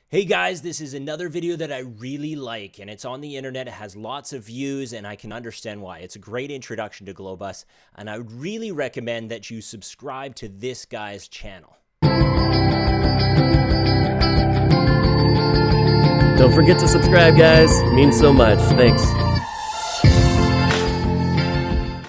Hey guys, this is another video that I really like, and it's on the internet. It has lots of views, and I can understand why. It's a great introduction to Glo-Bus, and I would really recommend that you subscribe to this guy's channel. Don't forget to subscribe, guys. It means so much. Thanks.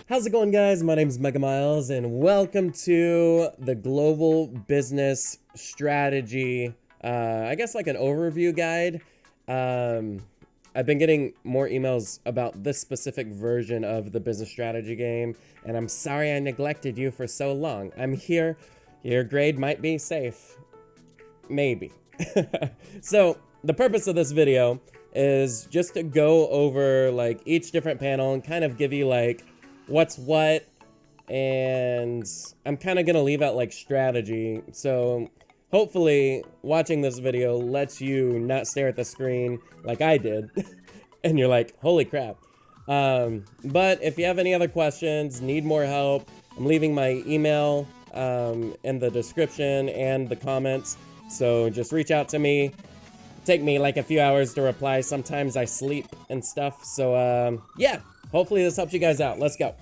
How's it going, guys? My name is Mega Miles, and welcome to the Global Business Strategy, I guess like an overview guide. I've been getting more emails about this specific version of the business strategy game, and I'm sorry I neglected you for so long. I'm here. Your grade might be safe. Maybe. So the purpose of this video is just to go over like each different panel and kind of give you like what's what, and I'm kind of gonna leave out like strategy. So hopefully watching this video lets you not stare at the screen like I did and you're like, holy crap. But if you have any other questions, need more help, I'm leaving my email in the description and the comments. So just reach out to me. Take me like a few hours to reply. Sometimes I sleep and stuff. So yeah, hopefully this helps you guys out. Let's go.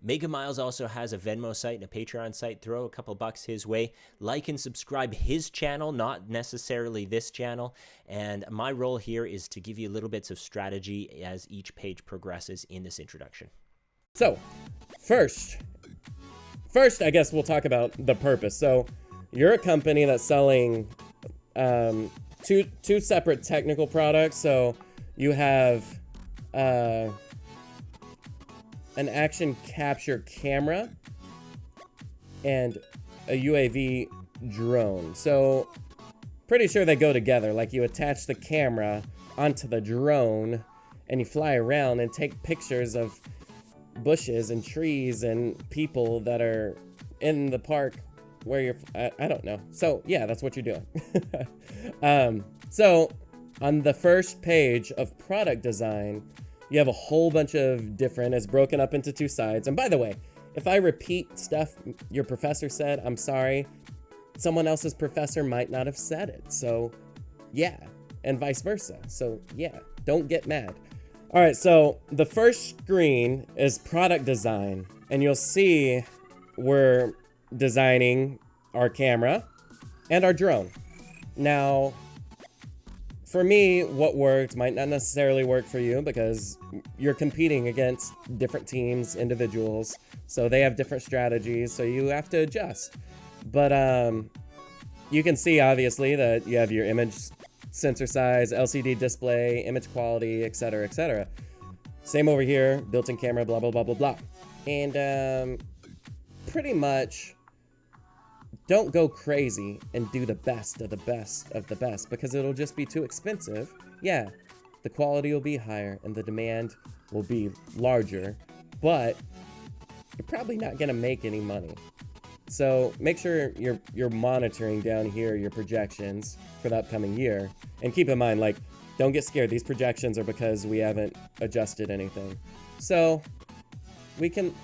Mega Miles also has a Venmo site and a Patreon site. Throw a couple bucks his way. Like and subscribe his channel, not necessarily this channel. And my role here is to give you little bits of strategy as each page progresses in this introduction. So first, I guess we'll talk about the purpose. So you're a company that's selling two separate technical products. So you have an action capture camera and a UAV drone. So pretty sure they go together. Like you attach the camera onto the drone and you fly around and take pictures of bushes and trees and people that are in the park where you're, I don't know. So yeah, that's what you're doing. So on the first page of product design, you have a whole bunch of different, it's broken up into two sides. And by the way, if I repeat stuff your professor said, I'm sorry. Someone else's professor might not have said it. So yeah, and vice versa. So yeah, don't get mad. All right, so the first screen is product design, and you'll see we're designing our camera and our drone. Now, for me, what worked might not necessarily work for you because you're competing against different teams, individuals, so they have different strategies, so you have to adjust. But you can see obviously that you have your image sensor size, LCD display, image quality, etc., etc. Same over here, built-in camera, blah, blah, blah, blah, blah. And pretty much don't go crazy and do the best of the best of the best because it'll just be too expensive. Yeah, the quality will be higher and the demand will be larger, but you're probably not gonna make any money. So make sure you're monitoring down here your projections for the upcoming year. And keep in mind, like, don't get scared. These projections are because we haven't adjusted anything. So we can,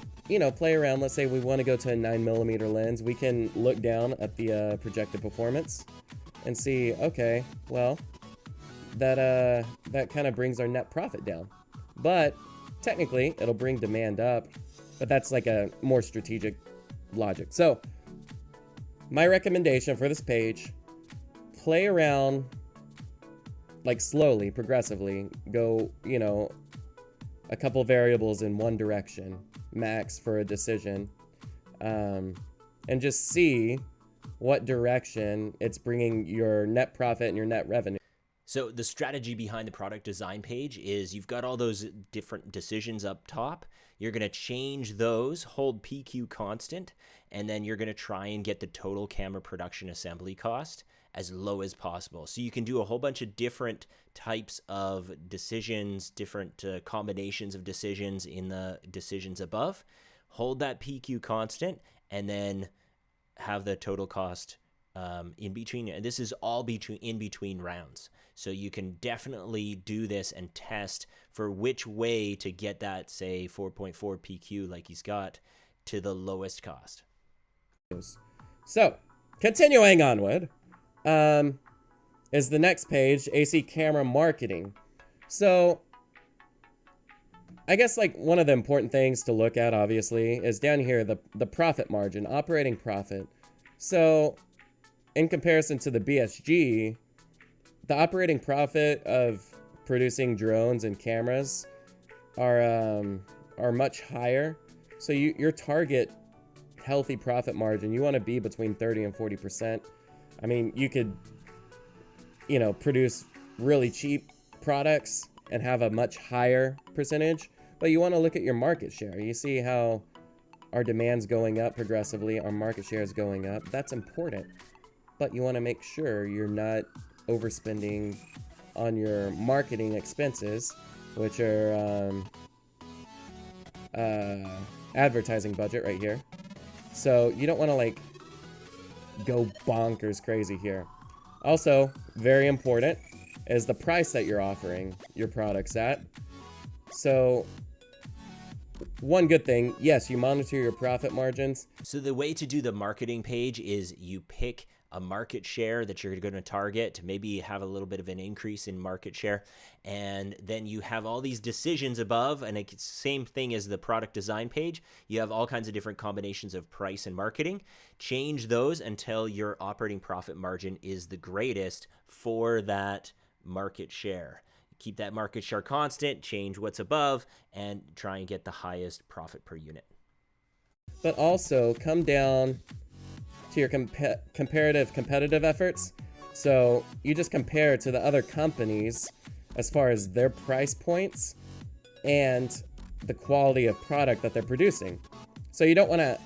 play around. Let's say we want to go to a 9mm lens. We can look down at the projected performance and see, okay, well, that kind of brings our net profit down. But technically, it'll bring demand up. But that's like a more strategic logic. So my recommendation for this page, play around like slowly, progressively, go, a couple variables in one direction, max for a decision, and just see what direction it's bringing your net profit and your net revenue. So the strategy behind the product design page is you've got all those different decisions up top. You're going to change those, hold PQ constant, and then you're going to try and get the total camera production assembly cost as low as possible. So you can do a whole bunch of different types of decisions, different combinations of decisions in the decisions above. Hold that PQ constant, and then have the total cost in between. And this is all in between rounds. So you can definitely do this and test for which way to get that, say, 4.4 PQ like he's got to the lowest cost. So, continuing onward, is the next page, AC camera marketing. So I guess like one of the important things to look at, obviously, is down here, the profit margin, operating profit. So in comparison to the BSG, the operating profit of producing drones and cameras are much higher. So your target healthy profit margin, you want to be between 30 and 40%. I mean, you could, produce really cheap products and have a much higher percentage, but you want to look at your market share. You see how our demand's going up progressively, our market share is going up. That's important, but you want to make sure you're not overspending on your marketing expenses, which are advertising budget right here. So you don't want to like go bonkers crazy here. Also, very important is the price that you're offering your products at. So one good thing, yes, you monitor your profit margins. So the way to do the marketing page is you pick a market share that you're going to target to maybe have a little bit of an increase in market share. And then you have all these decisions above, and it's the same thing as the product design page. You have all kinds of different combinations of price and marketing. Change those until your operating profit margin is the greatest for that market share. Keep that market share constant, change what's above, and try and get the highest profit per unit. But also come down to your competitive efforts. So you just compare to the other companies as far as their price points and the quality of product that they're producing. So you don't want to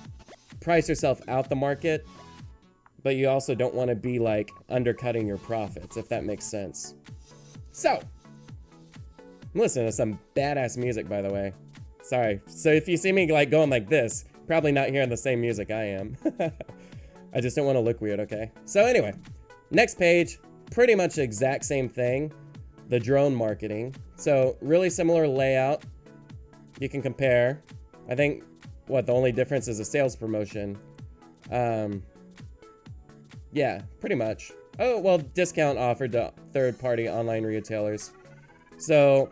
price yourself out the market, but you also don't want to be like undercutting your profits, if that makes sense. So I'm listening to some badass music, by the way. Sorry. So if you see me like going like this, probably not hearing the same music I am. I just don't want to look weird, okay? So anyway, next page, pretty much the exact same thing, the drone marketing. So really similar layout. You can compare. I think the only difference is a sales promotion. Yeah, pretty much. Oh, well, discount offered to third-party online retailers. So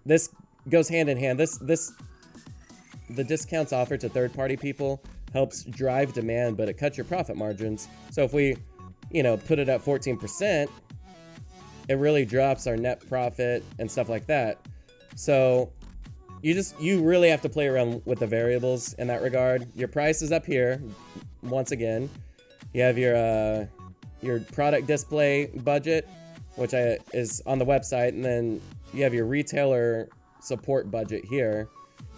this goes hand in hand. The discounts offered to third-party people helps drive demand, but it cuts your profit margins. So if we, put it at 14%, it really drops our net profit and stuff like that. So you really have to play around with the variables in that regard. Your price is up here. Once again, you have your product display budget, which is on the website, and then you have your retailer support budget here,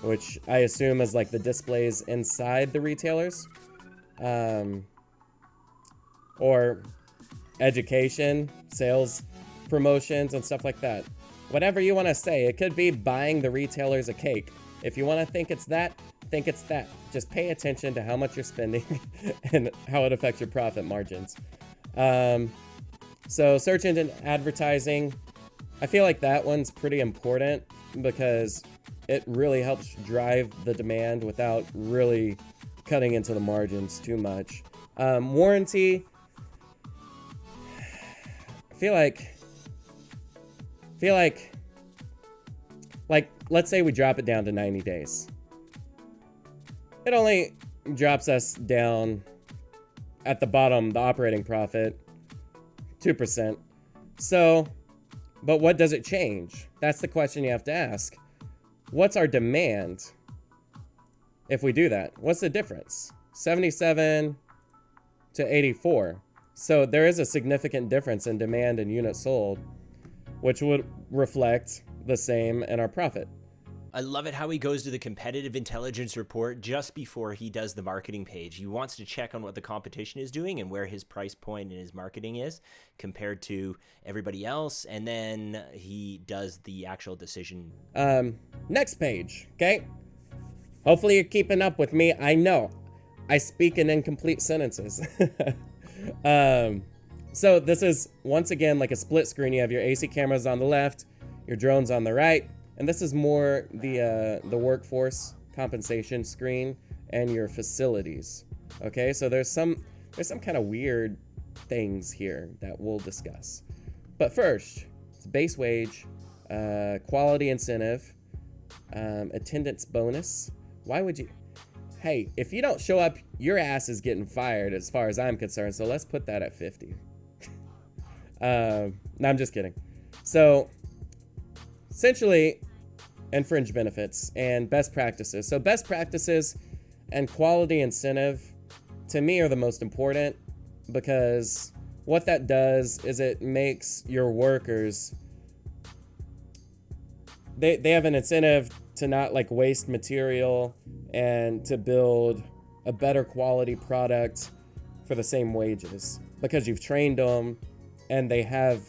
which I assume is like the displays inside the retailers, or education, sales, promotions, and stuff like that. Whatever you want to say. It could be buying the retailers a cake. If you want to think it's that, think it's that. Just pay attention to how much you're spending and how it affects your profit margins. So search engine advertising, I feel like that one's pretty important because it really helps drive the demand without really cutting into the margins too much. Warranty, I feel like let's say we drop it down to 90 days. It only drops us down at the bottom, the operating profit, 2%. So, but what does it change? That's the question you have to ask. What's our demand if we do that? What's the difference? 77 to 84. So there is a significant difference in demand and units sold, which would reflect the same in our profit. I love it how he goes to the competitive intelligence report just before he does the marketing page. He wants to check on what the competition is doing and where his price point and his marketing is compared to everybody else. And then he does the actual decision. Next page, okay? Hopefully you're keeping up with me. I know I speak in incomplete sentences. So this is, once again, like a split screen. You have your AC cameras on the left, your drones on the right. And this is more the workforce compensation screen and your facilities. Okay, so there's some kind of weird things here that we'll discuss. But first, it's base wage, quality incentive, attendance bonus. Why would you? Hey, if you don't show up, your ass is getting fired as far as I'm concerned. So let's put that at 50. No, I'm just kidding. So essentially, and fringe benefits and best practices. So best practices and quality incentive to me are the most important, because what that does is it makes your workers, they have an incentive to not like waste material and to build a better quality product for the same wages, because you've trained them and they have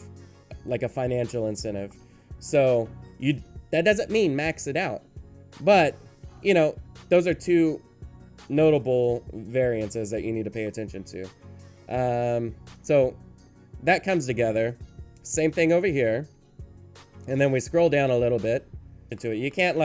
like a financial incentive. So that doesn't mean max it out, but you know, those are two notable variances that you need to pay attention to. So that comes together. Same thing over here. And then we scroll down a little bit into it. You can't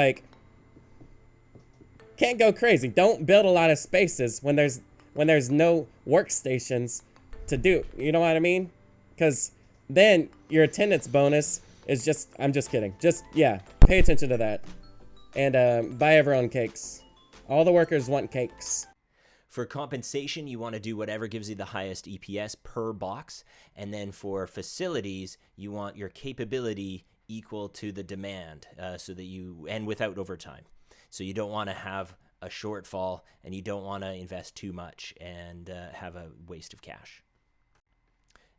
go crazy. Don't build a lot of spaces when there's no workstations to do. You know what I mean? Because then your attendance bonus is just, I'm just kidding. Just, yeah, pay attention to that. And buy everyone cakes. All the workers want cakes. For compensation, you want to do whatever gives you the highest EPS per box. And then for facilities, you want your capability equal to the demand, so that and without overtime. So you don't want to have a shortfall, and you don't want to invest too much and have a waste of cash.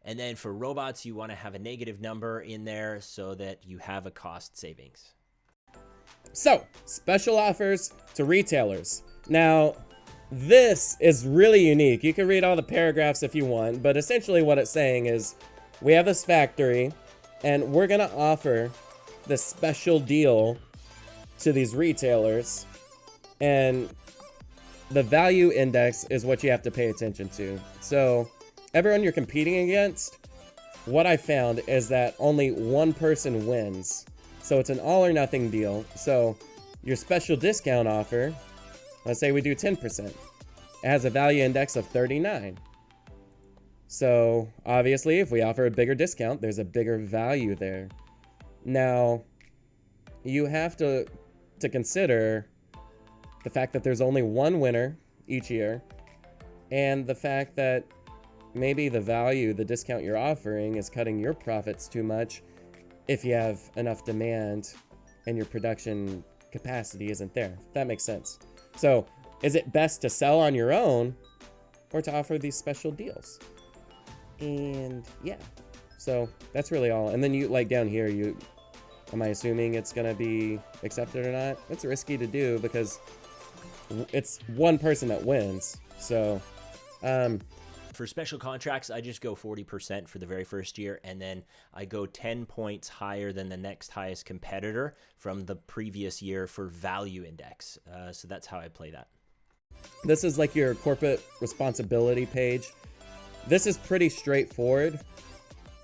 And then for robots, you want to have a negative number in there so that you have a cost savings. So, special offers to retailers. Now, this is really unique. You can read all the paragraphs if you want, but essentially what it's saying is we have this factory and we're going to offer this special deal to these retailers, and the value index is what you have to pay attention to. So, everyone you're competing against, what I found is that only one person wins. So it's an all or nothing deal. So your special discount offer, let's say we do 10%. It has a value index of 39. So obviously, if we offer a bigger discount, there's a bigger value there. Now, you have to consider the fact that there's only one winner each year, and the fact that maybe the value, the discount you're offering is cutting your profits too much if you have enough demand and your production capacity isn't there. That makes sense. So is it best to sell on your own or to offer these special deals? And yeah, so that's really all. And then you, like down here, am I assuming it's gonna be accepted or not? It's risky to do because it's one person that wins. So for special contracts, I just go 40% for the very first year, and then I go 10 points higher than the next highest competitor from the previous year for value index. So that's how I play that. This is like your corporate responsibility page. This is pretty straightforward.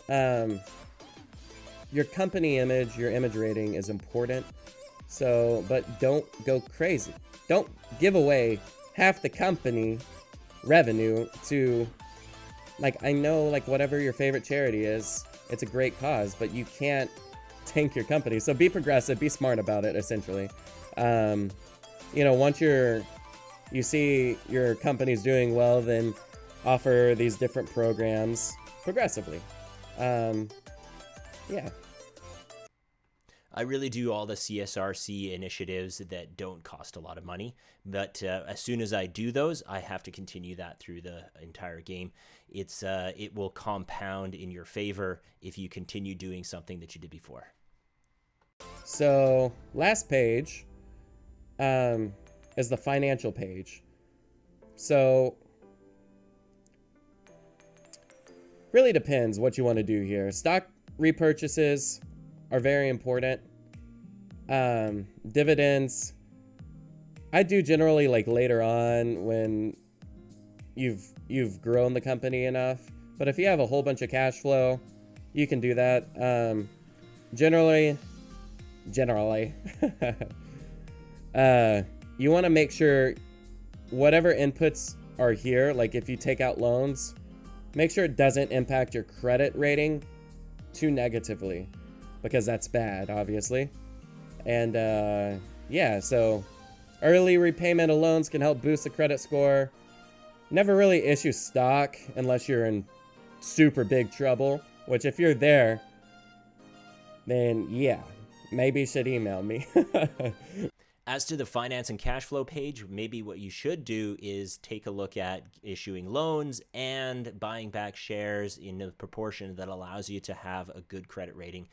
Your company image, your image rating is important. So, but don't go crazy. Don't give away half the company revenue to, like, I know, like, whatever your favorite charity is, it's a great cause, but you can't tank your company. So be progressive, be smart about it, essentially. You know, once you see your company's doing well, then offer these different programs progressively. Yeah. I really do all the CSRC initiatives that don't cost a lot of money, but as soon as I do those, I have to continue that through the entire game. It will compound in your favor if you continue doing something that you did before. So last page is the financial page. So really depends what you want to do here. Stock repurchases are very important. Dividends, I do generally like later on when you've grown the company enough. But if you have a whole bunch of cash flow, you can do that. Generally, you want to make sure whatever inputs are here, like if you take out loans, make sure it doesn't impact your credit rating too negatively, because that's bad, obviously. And yeah, so early repayment of loans can help boost the credit score. Never really issue stock unless you're in super big trouble, which if you're there, then yeah, maybe you should email me. As to the finance and cash flow page, maybe what you should do is take a look at issuing loans and buying back shares in a proportion that allows you to have a good credit rating.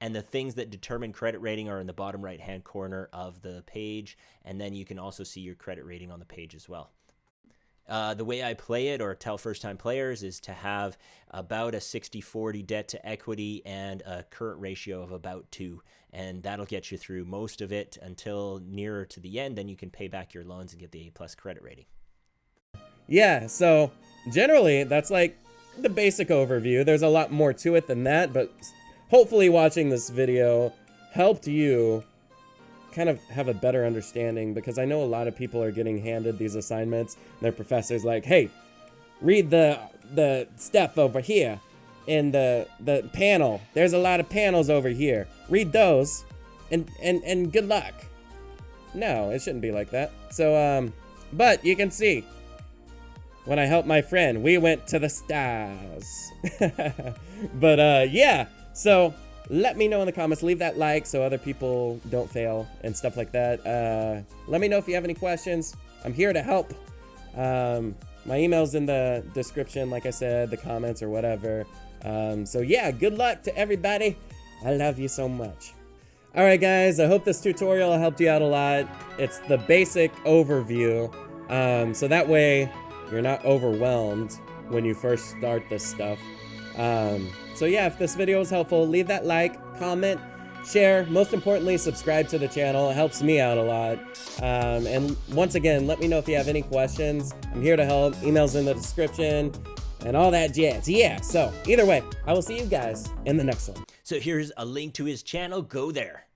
And the things that determine credit rating are in the bottom right-hand corner of the page, and then you can also see your credit rating on the page as well. The way I play it, or tell first-time players, is to have about a 60-40 debt to equity and a current ratio of about 2. And that'll get you through most of it until nearer to the end. Then you can pay back your loans and get the A+ credit rating. Yeah, so generally, that's like the basic overview. There's a lot more to it than that, but hopefully watching this video helped you kind of have a better understanding, because I know a lot of people are getting handed these assignments and their professor's like, hey, read the stuff over here in the panel. There's a lot of panels over here. Read those and good luck. No, it shouldn't be like that. So but you can see when I helped my friend, we went to the stars. But yeah, so let me know in the comments. Leave that like so other people don't fail and stuff like that. Let me know if you have any questions. I'm here to help. My email's in the description, like I said, the comments or whatever. So yeah, good luck to everybody. I love you so much. All right, guys, I hope this tutorial helped you out a lot. It's the basic overview. So that way you're not overwhelmed when you first start this stuff. So yeah, if this video was helpful, leave that like, comment, share. Most importantly, subscribe to the channel. It helps me out a lot. And once again, let me know if you have any questions. I'm here to help. Email's in the description and all that jazz. Yeah, so either way, I will see you guys in the next one. So here's a link to his channel. Go there.